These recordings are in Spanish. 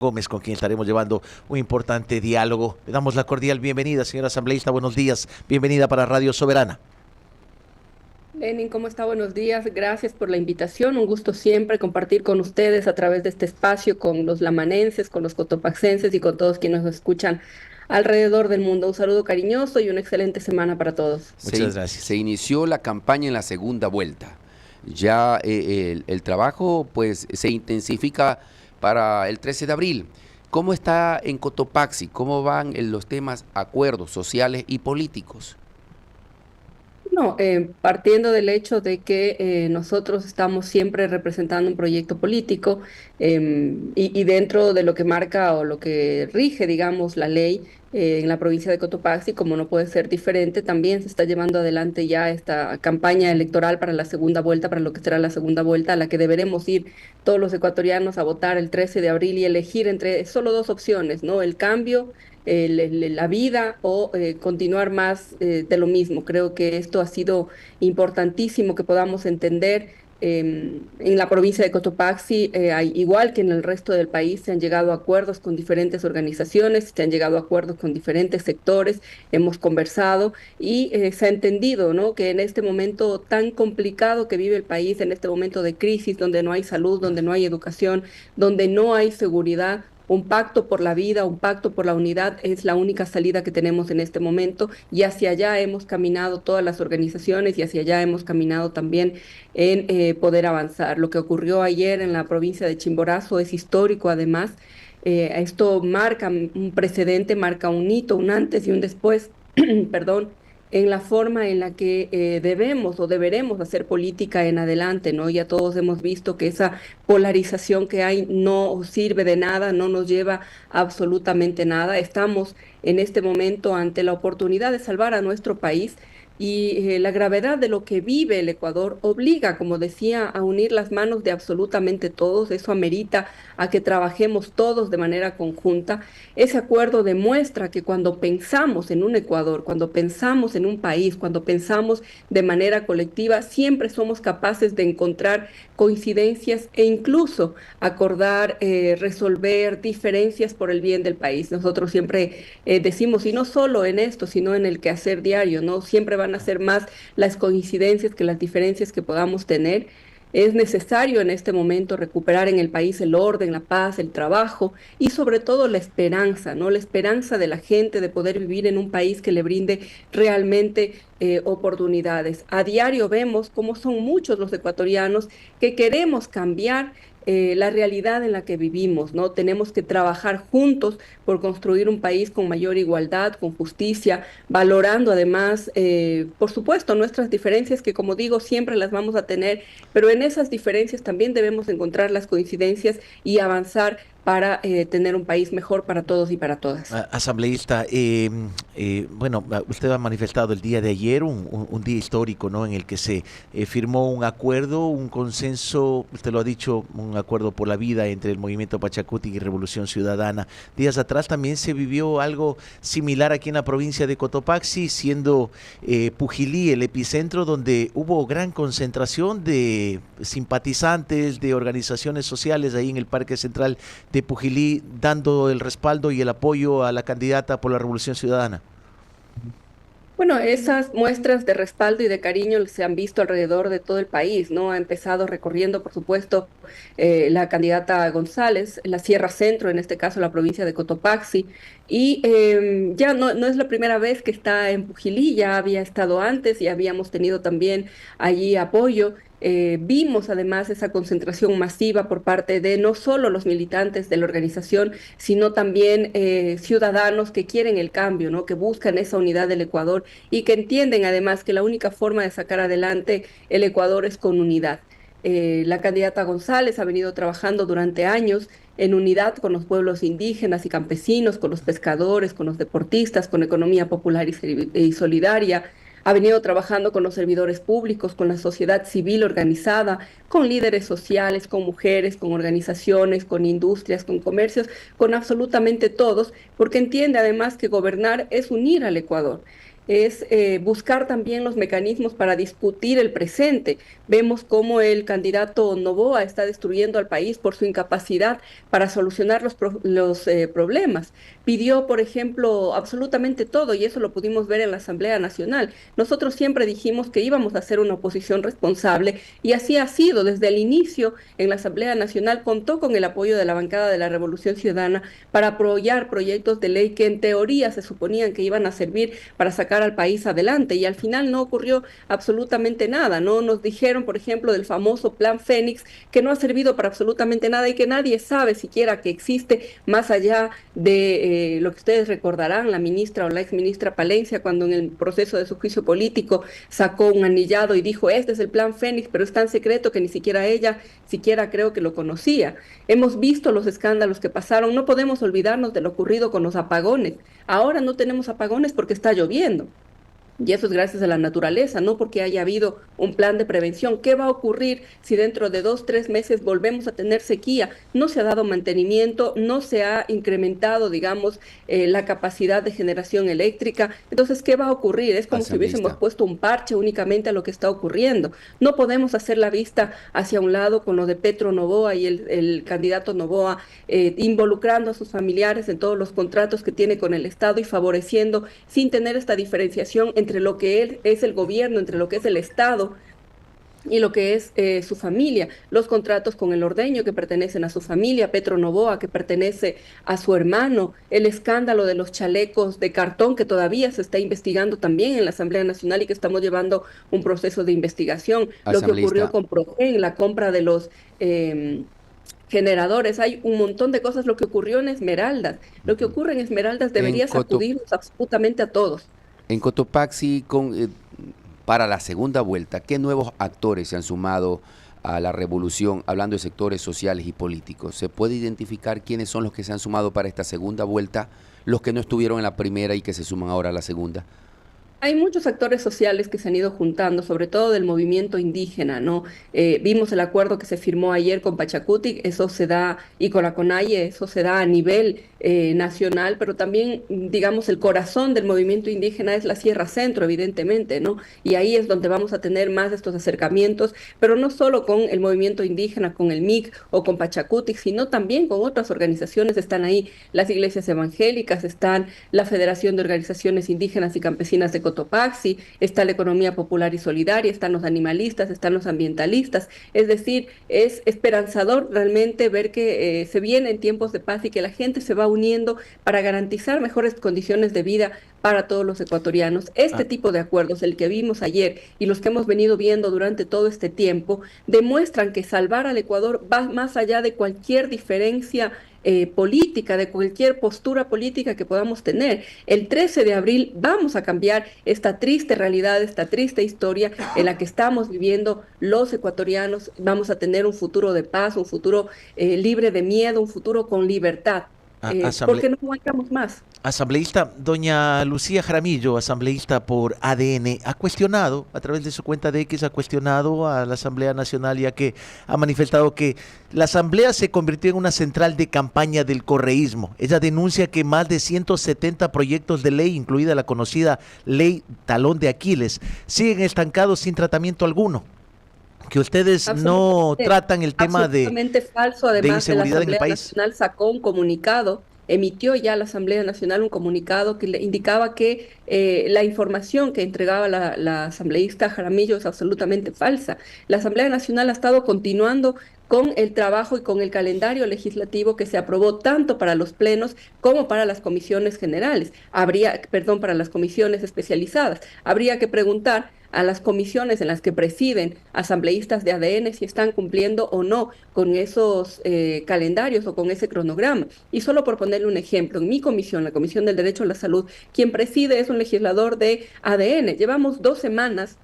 Gómez, con quien estaremos llevando un importante diálogo. Le damos la cordial bienvenida, señora asambleísta. Buenos días. Bienvenida para Radio Soberana. Lenin, ¿cómo está? Buenos días. Gracias por la invitación. Un gusto siempre compartir con ustedes a través de este espacio con los lamanenses, con los cotopaxenses y con todos quienes nos escuchan alrededor del mundo. Un saludo cariñoso y una excelente semana para todos. Muchas gracias. Se inició la campaña en la segunda vuelta. Ya el trabajo pues se intensifica para el 13 de abril. ¿Cómo está en Cotopaxi? ¿Cómo van en los temas acuerdos sociales y políticos? No, partiendo del hecho de que nosotros estamos siempre representando un proyecto político y dentro de lo que marca o lo que rige, digamos, la ley en la provincia de Cotopaxi, como no puede ser diferente, también se está llevando adelante ya esta campaña electoral para la segunda vuelta, para lo que será la segunda vuelta, a la que deberemos ir todos los ecuatorianos a votar el 13 de abril y elegir entre solo dos opciones, ¿no? El cambio, la vida o continuar más de lo mismo. Creo que esto ha sido importantísimo que podamos entender. En la provincia de Cotopaxi, igual que en el resto del país, se han llegado a acuerdos con diferentes organizaciones, se han llegado a acuerdos con diferentes sectores, hemos conversado y se ha entendido, ¿no?, que en este momento tan complicado que vive el país, en este momento de crisis, donde no hay salud, donde no hay educación, donde no hay seguridad, un pacto por la vida, un pacto por la unidad es la única salida que tenemos en este momento y hacia allá hemos caminado todas las organizaciones y hacia allá hemos caminado también en poder avanzar. Lo que ocurrió ayer en la provincia de Chimborazo es histórico además. Esto marca un precedente, marca un hito, un antes y un después, perdón, en la forma en la que debemos o deberemos hacer política en adelante, ¿no? Ya todos hemos visto que esa polarización que hay no sirve de nada, no nos lleva a absolutamente nada. Estamos en este momento ante la oportunidad de salvar a nuestro país. Y la gravedad de lo que vive el Ecuador obliga, como decía, a unir las manos de absolutamente todos. Eso amerita a que trabajemos todos de manera conjunta. Ese acuerdo demuestra que cuando pensamos en un Ecuador, cuando pensamos en un país, cuando pensamos de manera colectiva, siempre somos capaces de encontrar coincidencias e incluso acordar, resolver diferencias por el bien del país. Nosotros siempre decimos, y no solo en esto, sino en el quehacer diario, ¿no? Siempre van a ser más las coincidencias que las diferencias que podamos tener. Es necesario en este momento recuperar en el país el orden, la paz, el trabajo y sobre todo la esperanza, ¿no? La esperanza de la gente de poder vivir en un país que le brinde realmente oportunidades. A diario vemos cómo son muchos los ecuatorianos que queremos cambiar la realidad en la que vivimos, ¿no? Tenemos que trabajar juntos por construir un país con mayor igualdad, con justicia, valorando además, por supuesto, nuestras diferencias, que como digo, siempre las vamos a tener, pero en esas diferencias también debemos encontrar las coincidencias y avanzar para tener un país mejor para todos y para todas. Asambleísta, bueno, usted ha manifestado el día de ayer un día histórico, ¿no?, en el que se firmó un acuerdo, un consenso, usted lo ha dicho, un acuerdo por la vida entre el movimiento Pachacuti y Revolución Ciudadana. Días atrás también se vivió algo similar aquí en la provincia de Cotopaxi, siendo Pujilí el epicentro, donde hubo gran concentración de simpatizantes, de organizaciones sociales ahí en el Parque Central de Pujilí, dando el respaldo y el apoyo a la candidata por la Revolución Ciudadana. Bueno, esas muestras de respaldo y de cariño se han visto alrededor de todo el país, ¿no? Ha empezado recorriendo, por supuesto, la candidata González, la Sierra Centro, en este caso la provincia de Cotopaxi, y ya no es la primera vez que está en Pujilí, ya había estado antes y habíamos tenido también allí apoyo. Vimos además esa concentración masiva por parte de no solo los militantes de la organización, sino también ciudadanos que quieren el cambio, ¿no? Que buscan esa unidad del Ecuador y que entienden además que la única forma de sacar adelante el Ecuador es con unidad. La candidata González ha venido trabajando durante años en unidad con los pueblos indígenas y campesinos, con los pescadores, con los deportistas, con economía popular y solidaria. Ha venido trabajando con los servidores públicos, con la sociedad civil organizada, con líderes sociales, con mujeres, con organizaciones, con industrias, con comercios, con absolutamente todos, porque entiende además que gobernar es unir al Ecuador. es buscar también los mecanismos para discutir el presente. Vemos cómo el candidato Noboa está destruyendo al país por su incapacidad para solucionar los problemas. Pidió, por ejemplo, absolutamente todo, y eso lo pudimos ver en la Asamblea Nacional. Nosotros siempre dijimos que íbamos a hacer una oposición responsable, y así ha sido. Desde el inicio en la Asamblea Nacional contó con el apoyo de la bancada de la Revolución Ciudadana para apoyar proyectos de ley que en teoría se suponían que iban a servir para sacar al país adelante, y al final no ocurrió absolutamente nada, ¿no? Nos dijeron, por ejemplo, del famoso Plan Fénix, que no ha servido para absolutamente nada y que nadie sabe siquiera que existe, más allá de lo que ustedes recordarán, la ministra o la exministra Palencia, cuando en el proceso de su juicio político sacó un anillado y dijo, este es el Plan Fénix, pero es tan secreto que ni siquiera ella, siquiera creo que lo conocía. Hemos visto los escándalos que pasaron, no podemos olvidarnos de lo ocurrido con los apagones. Ahora no tenemos apagones porque está lloviendo. Y eso es gracias a la naturaleza, no porque haya habido un plan de prevención. ¿Qué va a ocurrir si dentro de 2, 3 meses volvemos a tener sequía? No se ha dado mantenimiento, no se ha incrementado, digamos, la capacidad de generación eléctrica. Entonces, ¿qué va a ocurrir? Es como si hubiésemos puesto un parche únicamente a lo que está ocurriendo. No podemos hacer la vista hacia un lado con lo de Petro Noboa y el candidato Noboa involucrando a sus familiares en todos los contratos que tiene con el Estado y favoreciendo sin tener esta diferenciación entre lo que es el gobierno, entre lo que es el Estado y lo que es su familia, los contratos con el ordeño que pertenecen a su familia, Petro Noboa que pertenece a su hermano, el escándalo de los chalecos de cartón que todavía se está investigando también en la Asamblea Nacional y que estamos llevando un proceso de investigación, lo que ocurrió con Progen, la compra de los generadores, hay un montón de cosas, lo que ocurrió en Esmeraldas, lo que ocurre en Esmeraldas debería sacudirnos absolutamente a todos. En Cotopaxi, para la segunda vuelta, ¿qué nuevos actores se han sumado a la revolución, hablando de sectores sociales y políticos? ¿Se puede identificar quiénes son los que se han sumado para esta segunda vuelta, los que no estuvieron en la primera y que se suman ahora a la segunda? Hay muchos actores sociales que se han ido juntando, sobre todo del movimiento indígena, ¿no? Vimos el acuerdo que se firmó ayer con Pachacutic, eso se da, y con la CONAIE, eso se da a nivel nacional, pero también, digamos, el corazón del movimiento indígena es la Sierra Centro, evidentemente, ¿no? Y ahí es donde vamos a tener más de estos acercamientos, pero no solo con el movimiento indígena, con el MIC o con Pachacutic, sino también con otras organizaciones. Están ahí las iglesias evangélicas, están la Federación de Organizaciones Indígenas y Campesinas de Cotopaxi, está la economía popular y solidaria, están los animalistas, están los ambientalistas. Es decir, es esperanzador realmente ver que se vienen tiempos de paz y que la gente se va uniendo para garantizar mejores condiciones de vida para todos los ecuatorianos. Este tipo de acuerdos, el que vimos ayer y los que hemos venido viendo durante todo este tiempo, demuestran que salvar al Ecuador va más allá de cualquier diferencia política, de cualquier postura política que podamos tener. El 13 de abril vamos a cambiar esta triste realidad, esta triste historia en la que estamos viviendo los ecuatorianos. Vamos a tener un futuro de paz, un futuro libre de miedo, un futuro con libertad. Porque no aguantamos más. Asambleísta doña Lucía Jaramillo, asambleísta por ADN, ha cuestionado, a través de su cuenta de X, ha cuestionado a la Asamblea Nacional, ya que ha manifestado que la Asamblea se convirtió en una central de campaña del correísmo. Ella denuncia que más de 170 proyectos de ley, incluida la conocida Ley Talón de Aquiles, siguen estancados sin tratamiento alguno. Que ustedes no tratan el tema de falso. Además, de inseguridad en el país. La Asamblea Nacional sacó un comunicado, emitió ya la Asamblea Nacional un comunicado que le indicaba que la información que entregaba la asambleísta Jaramillo es absolutamente falsa. La Asamblea Nacional ha estado continuando con el trabajo y con el calendario legislativo que se aprobó tanto para los plenos como para las comisiones generales. Para las comisiones especializadas. Habría que preguntar a las comisiones en las que presiden asambleístas de ADN si están cumpliendo o no con esos calendarios o con ese cronograma. Y solo por ponerle un ejemplo, en mi comisión, la Comisión del Derecho a la Salud, quien preside es un legislador de ADN. Llevamos 2 semanas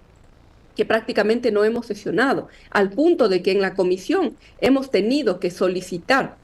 que prácticamente no hemos sesionado, al punto de que en la comisión hemos tenido que solicitar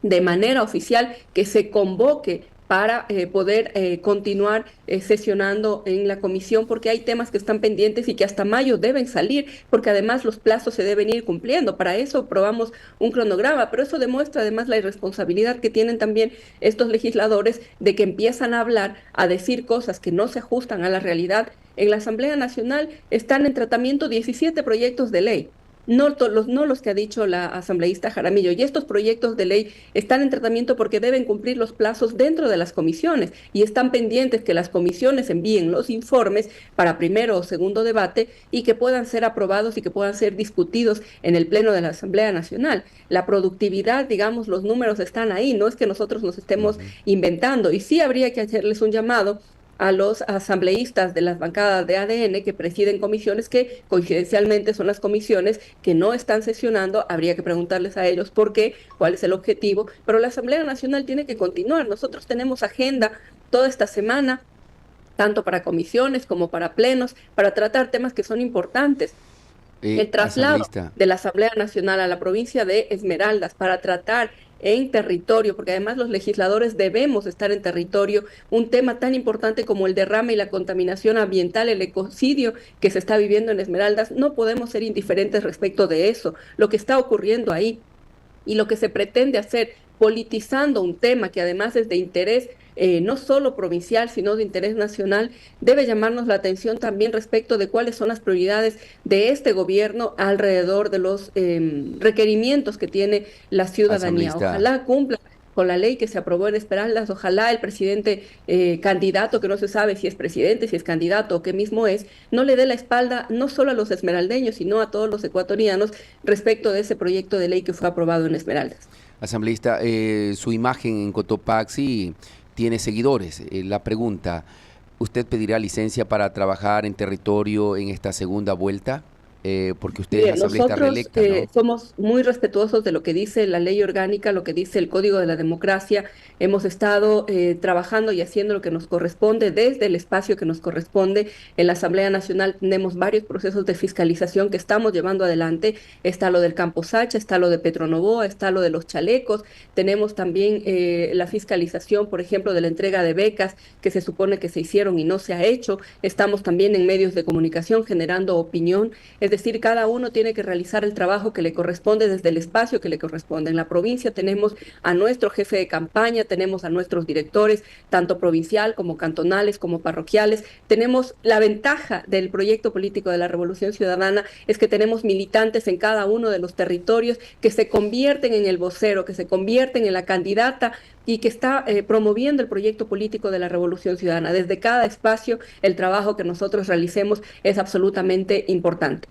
de manera oficial que se convoque para poder continuar sesionando en la comisión, porque hay temas que están pendientes y que hasta mayo deben salir, porque además los plazos se deben ir cumpliendo. Para eso aprobamos un cronograma, pero eso demuestra además la irresponsabilidad que tienen también estos legisladores de que empiezan a hablar, a decir cosas que no se ajustan a la realidad. En la Asamblea Nacional están en tratamiento 17 proyectos de ley. No los que ha dicho la asambleísta Jaramillo. Y estos proyectos de ley están en tratamiento porque deben cumplir los plazos dentro de las comisiones y están pendientes que las comisiones envíen los informes para primero o segundo debate y que puedan ser aprobados y que puedan ser discutidos en el Pleno de la Asamblea Nacional. La productividad, digamos, los números están ahí, no es que nosotros nos estemos inventando. Y sí habría que hacerles un llamado a los asambleístas de las bancadas de ADN que presiden comisiones que coincidencialmente son las comisiones que no están sesionando. Habría que preguntarles a ellos por qué, cuál es el objetivo, pero la Asamblea Nacional tiene que continuar. Nosotros tenemos agenda toda esta semana, tanto para comisiones como para plenos, para tratar temas que son importantes. El traslado de la Asamblea Nacional a la provincia de Esmeraldas para tratar en territorio, porque además los legisladores debemos estar en territorio, un tema tan importante como el derrame y la contaminación ambiental, el ecocidio que se está viviendo en Esmeraldas, no podemos ser indiferentes respecto de eso, lo que está ocurriendo ahí y lo que se pretende hacer, politizando un tema que además es de interés no solo provincial, sino de interés nacional, debe llamarnos la atención también respecto de cuáles son las prioridades de este gobierno alrededor de los requerimientos que tiene la ciudadanía. Ojalá cumpla con la ley que se aprobó en Esmeraldas, ojalá el presidente candidato, que no se sabe si es presidente, si es candidato o qué mismo es, no le dé la espalda no solo a los esmeraldeños, sino a todos los ecuatorianos respecto de ese proyecto de ley que fue aprobado en Esmeraldas. Asambleísta, su imagen en Cotopaxi tiene seguidores. La pregunta, ¿usted pedirá licencia para trabajar en territorio en esta segunda vuelta? Porque usted es asambleísta reelecta, ¿no? Somos muy respetuosos de lo que dice la ley orgánica, lo que dice el Código de la Democracia. Hemos estado trabajando y haciendo lo que nos corresponde desde el espacio que nos corresponde. En la Asamblea Nacional tenemos varios procesos de fiscalización que estamos llevando adelante. Está lo del Campo Sacha, está lo de Petronovoa, está lo de los chalecos. Tenemos también la fiscalización, por ejemplo, de la entrega de becas que se supone que se hicieron y no se ha hecho. Estamos también en medios de comunicación generando opinión. Es decir, cada uno tiene que realizar el trabajo que le corresponde desde el espacio que le corresponde. En la provincia tenemos a nuestro jefe de campaña, tenemos a nuestros directores, tanto provincial como cantonales, como parroquiales. Tenemos la ventaja del proyecto político de la Revolución Ciudadana, es que tenemos militantes en cada uno de los territorios que se convierten en el vocero, que se convierten en la candidata y que está promoviendo el proyecto político de la Revolución Ciudadana. Desde cada espacio, el trabajo que nosotros realicemos es absolutamente importante.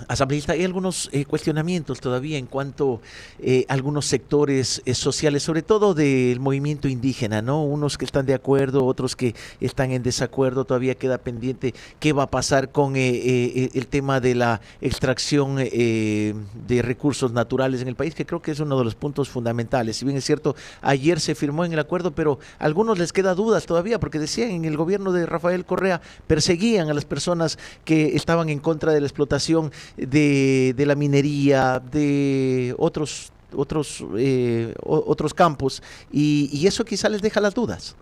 Asambleísta, hay algunos cuestionamientos todavía en cuanto a algunos sectores sociales, sobre todo del movimiento indígena, ¿no? Unos que están de acuerdo, otros que están en desacuerdo. Todavía queda pendiente qué va a pasar con el tema de la extracción de recursos naturales en el país, que creo que es uno de los puntos fundamentales. Si bien es cierto, ayer se firmó en el acuerdo, pero a algunos les queda dudas todavía, porque decían en el gobierno de Rafael Correa perseguían a las personas que estaban en contra de la explotación de la minería, de otros campos, y eso quizá les deja las dudas.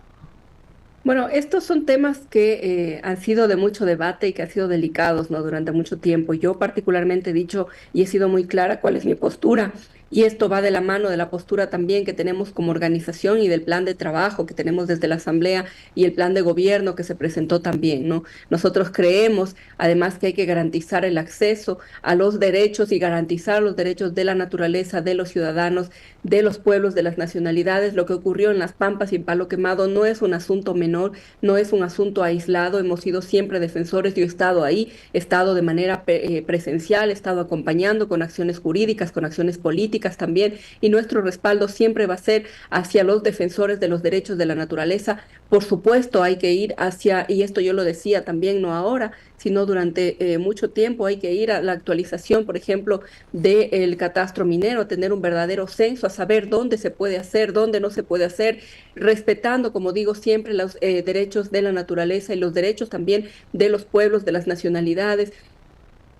Bueno, estos son temas que han sido de mucho debate y que han sido delicados, ¿no? Durante mucho tiempo. Yo particularmente he dicho y he sido muy clara cuál es mi postura. Y esto va de la mano de la postura también que tenemos como organización y del plan de trabajo que tenemos desde la Asamblea y el plan de gobierno que se presentó también, ¿no? Nosotros creemos, además, que hay que garantizar el acceso a los derechos y garantizar los derechos de la naturaleza, de los ciudadanos, de los pueblos, de las nacionalidades. Lo que ocurrió en Las Pampas y en Palo Quemado no es un asunto menor, no es un asunto aislado. Hemos sido siempre defensores, yo he estado ahí, he estado de manera presencial, he estado acompañando con acciones jurídicas, con acciones políticas también, y nuestro respaldo siempre va a ser hacia los defensores de los derechos de la naturaleza. Por supuesto, hay que ir hacia, y esto yo lo decía también, no ahora, sino durante mucho tiempo, hay que ir a la actualización, por ejemplo, del catastro minero, tener un verdadero censo, a saber dónde se puede hacer, dónde no se puede hacer, respetando, como digo siempre, los derechos de la naturaleza y los derechos también de los pueblos, de las nacionalidades.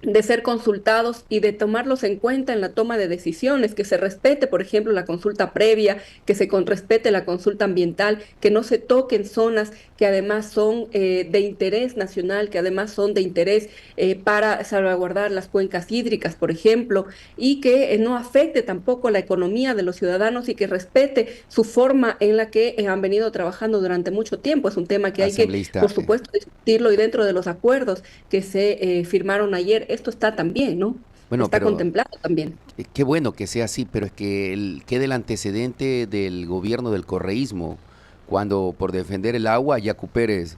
de ser consultados y de tomarlos en cuenta en la toma de decisiones, que se respete, por ejemplo, la consulta previa, que se respete la consulta ambiental, que no se toquen zonas que además son de interés nacional, que además son de interés para salvaguardar las cuencas hídricas, por ejemplo, y que no afecte tampoco la economía de los ciudadanos y que respete su forma en la que han venido trabajando durante mucho tiempo. Es un tema que hay que, Asambleísta, por supuesto, discutirlo y dentro de los acuerdos que se firmaron ayer, esto está también, ¿no? bueno, Está pero contemplado también. qué bueno que sea así, pero es que queda el antecedente del gobierno del correísmo, cuando por defender el agua, Yacu Pérez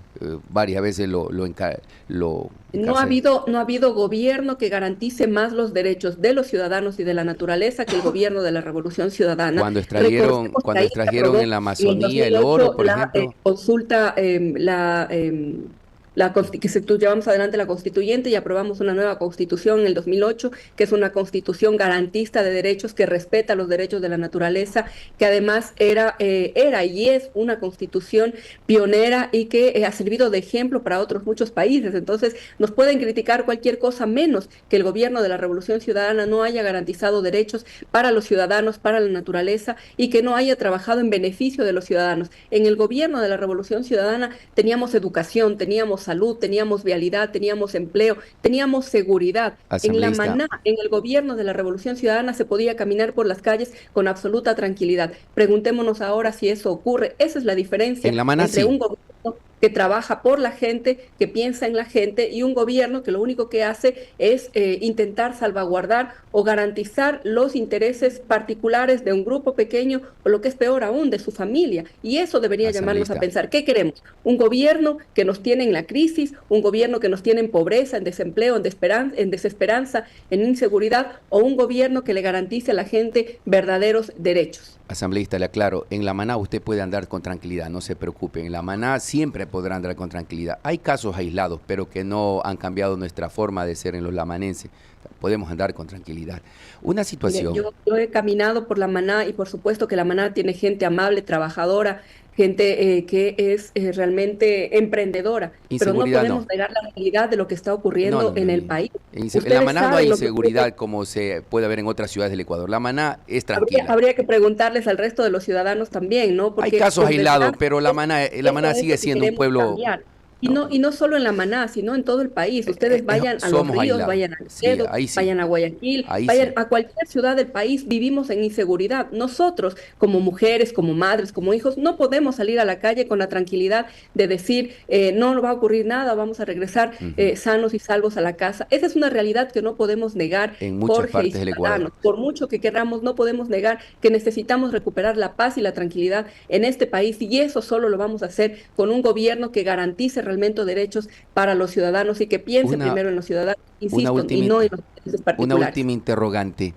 varias veces lo encarceló. No ha habido gobierno que garantice más los derechos de los ciudadanos y de la naturaleza que el gobierno de la Revolución Ciudadana. Recordemos que ahí se extrajeron aprobó en la en el Amazonía el 2008 oro, por la ejemplo. consulta, llevamos adelante la constituyente y aprobamos una nueva constitución en el 2008, que es una constitución garantista de derechos que respeta los derechos de la naturaleza, que además era y es una constitución pionera y que ha servido de ejemplo para otros muchos países. Entonces, nos pueden criticar cualquier cosa menos que el gobierno de la Revolución Ciudadana no haya garantizado derechos para los ciudadanos, para la naturaleza y que no haya trabajado en beneficio de los ciudadanos. En el gobierno de la Revolución Ciudadana teníamos educación, teníamos salud, teníamos vialidad, teníamos empleo, teníamos seguridad. En la Asambleísta, Maná, en el gobierno de la Revolución Ciudadana, se podía caminar por las calles con absoluta tranquilidad. Preguntémonos ahora si eso ocurre. Esa es la diferencia en La Maná entre un sí. gobierno que trabaja por la gente, que piensa en la gente, y un gobierno que lo único que hace es intentar salvaguardar o garantizar los intereses particulares de un grupo pequeño o lo que es peor aún, de su familia. Y eso debería llamarnos a Asambleísta. pensar, ¿qué queremos? Un gobierno que nos tiene en la crisis, un gobierno que nos tiene en pobreza, en desempleo, en desesperanza, en inseguridad, o un gobierno que le garantice a la gente verdaderos derechos. Asambleísta, le aclaro, en La Maná usted puede andar con tranquilidad, no se preocupe. En La Maná siempre podrá andar con tranquilidad. Hay casos aislados, pero que no han cambiado nuestra forma de ser en los lamanenses. Podemos andar con tranquilidad. Una Mire, situación, yo he caminado por La Maná y por supuesto que La Maná tiene gente amable, trabajadora, gente que es realmente emprendedora, pero no inseguridad podemos no. negar la realidad de lo que está No, ocurriendo no, en no, el no. país. En La Ustedes Maná no hay saben lo que ocurre. inseguridad como se puede haber en otras ciudades del Ecuador. La Maná es Habría, tranquila. habría que preguntarles al resto de los ciudadanos también, ¿no? Hay Porque casos por aislados, desgracia, pero La eso Maná es sigue lo que siendo un queremos pueblo. cambiar. No, Y no solo en La Maná, sino en todo el país. Ustedes vayan a Los somos Ríos, aislados. vayan a Sí, Quevedo, ahí sí, vayan a Guayaquil, ahí vayan sí. a cualquier ciudad del país, vivimos en inseguridad. Nosotros, como mujeres, como madres, como hijos, no podemos salir a la calle con la tranquilidad de decir, no va a ocurrir nada, vamos a regresar Ujú. sanos y salvos a la casa. Esa es una realidad que no podemos negar, En muchas Jorge y partes del Ecuador. ciudadanos. Por mucho que queramos, no podemos negar que necesitamos recuperar la paz y la tranquilidad en este país, y eso solo lo vamos a hacer con un gobierno que garantice realmente derechos para los ciudadanos y que piense Una, primero en los ciudadanos, una insisto, y última, no en los intereses una particulares. última interrogante.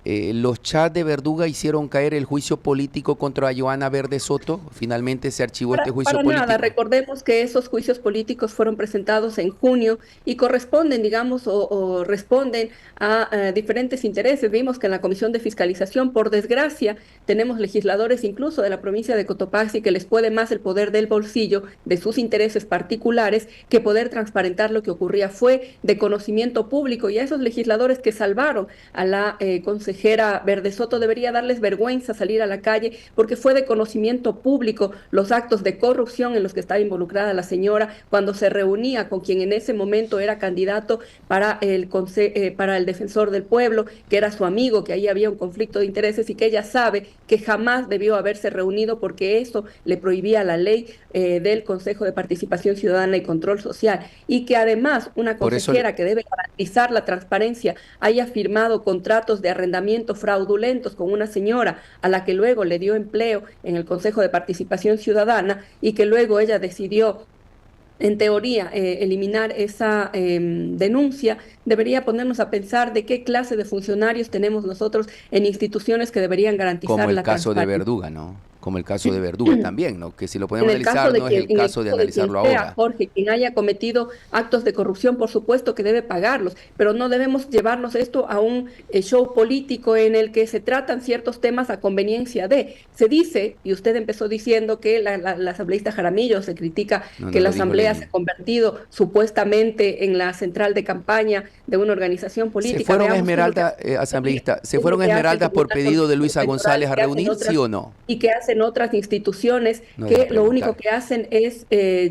¿Los chats de Verduga hicieron caer el juicio político contra Joana Verde Soto? ¿Finalmente se archivó este juicio Para nada, político? recordemos que esos juicios políticos fueron presentados en junio y corresponden, digamos, o responden a diferentes intereses. Vimos que en la Comisión de Fiscalización, por desgracia, tenemos legisladores incluso de la provincia de Cotopaxi que les puede más el poder del bolsillo, de sus intereses particulares, que poder transparentar lo que ocurría. Fue de conocimiento público, y a esos legisladores que salvaron a la consejera Verde Soto debería darles vergüenza salir a la calle, porque fue de conocimiento público los actos de corrupción en los que estaba involucrada la señora cuando se reunía con quien en ese momento era candidato para para el defensor del pueblo, que era su amigo, que ahí había un conflicto de intereses y que ella sabe que jamás debió haberse reunido porque eso le prohibía la ley del Consejo de Participación Ciudadana y Control Social, y que además una Por eso, consejera que debe garantizar la transparencia haya firmado contratos de arrendamiento fraudulentos con una señora a la que luego le dio empleo en el Consejo de Participación Ciudadana y que luego ella decidió, en teoría, eliminar esa denuncia, debería ponernos a pensar de qué clase de funcionarios tenemos nosotros en instituciones que deberían garantizar como el la caso de transparencia. Verduga, ¿no? como el caso de Verdura también, ¿no? Que si lo podemos En el caso analizar, de no es quien, el en el caso de caso de analizarlo quien sea, ahora. Jorge, quien haya cometido actos de corrupción, por supuesto que debe pagarlos, pero no debemos llevarnos esto a un show político en el que se tratan ciertos temas a conveniencia de. Se dice, y usted empezó diciendo que la asambleísta Jaramillo se critica No, que no la lo dijo asamblea se Lenin. ha convertido supuestamente en la central de campaña de una organización política. ¿Se fueron Veamos qué es lo que Esmeralda, hace, asambleísta, se qué es fueron lo que hace el Esmeraldas por Tribunal pedido de Luisa Electoral, González a qué hacen reunir, sí otras o no? y que hacen otras instituciones No que deja lo único preguntar. que hacen es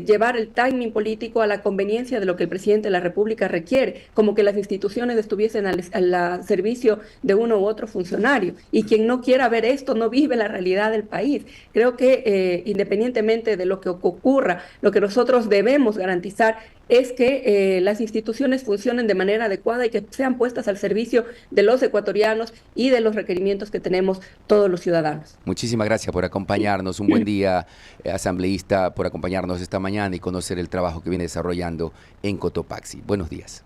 llevar el timing político a la conveniencia de lo que el presidente de la República requiere, como que las instituciones estuviesen al servicio de uno u otro funcionario. Y quien no quiera ver esto no vive la realidad del país. Creo que independientemente de lo que ocurra, lo que nosotros debemos garantizar es que las instituciones funcionen de manera adecuada y que sean puestas al servicio de los ecuatorianos y de los requerimientos que tenemos todos los ciudadanos. Muchísimas gracias por acompañarnos. Un buen día, asambleísta, por acompañarnos esta mañana y conocer el trabajo que viene desarrollando en Cotopaxi. Buenos días.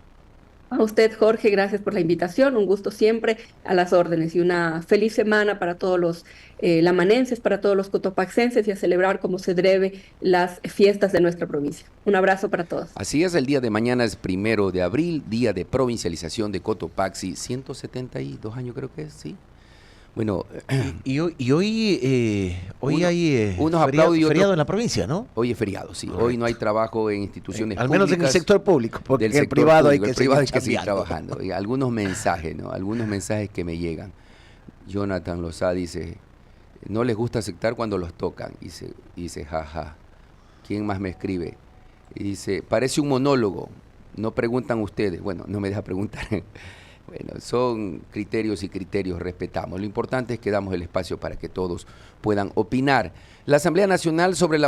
A usted, Jorge, gracias por la invitación. Un gusto siempre, a las órdenes, y una feliz semana para todos los lamanenses, para todos los cotopaxenses, y a celebrar como se debe las fiestas de nuestra provincia. Un abrazo para todos. Así es, el día de mañana es 1 de abril, día de provincialización de Cotopaxi, 172 años creo que es, ¿sí? Bueno, Hoy hay unos aplauden y otros- feriado en la provincia, ¿no? hoy es feriado, sí. Correcto. Hoy no hay trabajo en instituciones Al menos en el públicas. sector público, porque Del en el sector privado público. hay El que privado seguir hay que seguir cambiando. trabajando. Y algunos mensajes, ¿no? Algunos mensajes que me llegan. Jonathan Lozá dice, no les gusta aceptar cuando los tocan. Dice, jaja. ¿Quién más me escribe? Y dice, parece un monólogo. No preguntan ustedes. Bueno, no me deja preguntar. Bueno, son criterios y criterios, respetamos. Lo importante es que damos el espacio para que todos puedan opinar. La Asamblea Nacional sobre la